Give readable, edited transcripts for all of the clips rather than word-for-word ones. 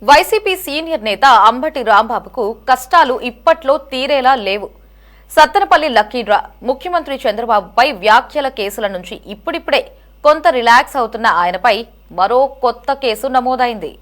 YCP senior నేత అంబటి రాంబాబుకు కష్టాలు ఇప్పట్లో తీరేలా లేవు. సత్తెనపల్లి లక్కీ డ్రా ముఖ్యమంత్రి చంద్రబాబుపై వ్యాఖ్యల కేసుల నుంచి ఇప్పుడిప్పుడే కొంత రిలాక్స్ అవుతున్న ఆయనపై మరో కొత్త కేసు నమోదైంది.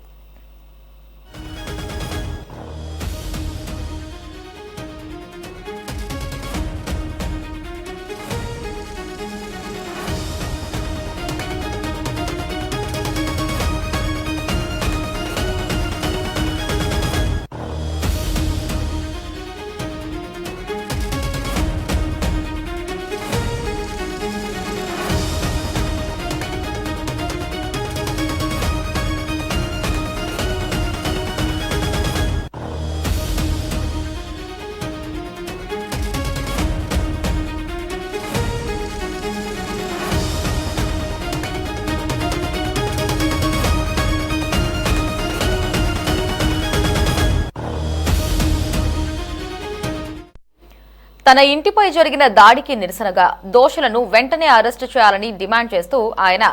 తన ఇంటిపై జరిగిన దాడికి నిరసనగా దోషులను వెంటనే అరెస్టు చేయాలని డిమాండ్ చేస్తూ ఆయన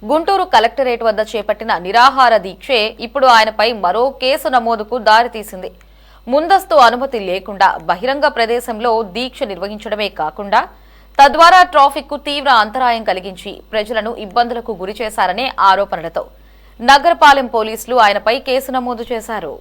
గుంటూరు కలెక్టరేట్ వద్ద చేపట్టిన నిరాహార దీక్షే ఇప్పుడు ఆయనపై మరో కేసు నమోదుకు దారితీసింది. ముందస్తు అనుమతి లేకుండా బహిరంగ ప్రదేశంలో దీక్ష నిర్వహించడమే కాకుండా తద్వారా ట్రాఫిక్కు తీవ్ర అంతరాయం కలిగించి ప్రజలను ఇబ్బందులకు గురిచేశారనే ఆరోపణలతో నగరపాలెం పోలీసులు ఆయనపై కేసు నమోదు చేశారు.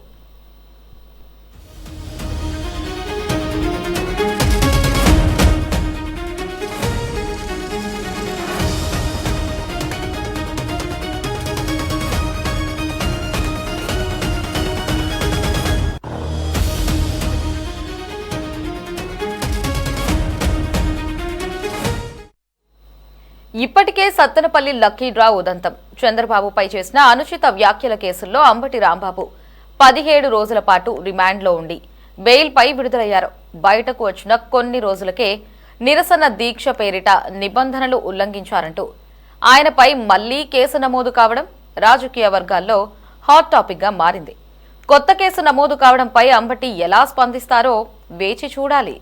ఇప్పటికే సత్తెనపల్లి లక్కీ డ్రా ఉదంతం, చంద్రబాబుపై చేసిన అనుచిత వ్యాఖ్యల కేసుల్లో అంబటి రాంబాబు 17 రోజుల పాటు రిమాండ్లో ఉండి బెయిల్పై విడుదలయ్యారు. బయటకు వచ్చిన కొన్ని రోజులకే నిరసన దీక్ష పేరిట నిబంధనలు ఉల్లంఘించారంటూ ఆయనపై మళ్లీ కేసు నమోదు కావడం రాజకీయ వర్గాల్లో హాట్ టాపిక్ గా మారింది. కొత్త కేసు నమోదు కావడంపై అంబటి ఎలా స్పందిస్తారో వేచి చూడాలి.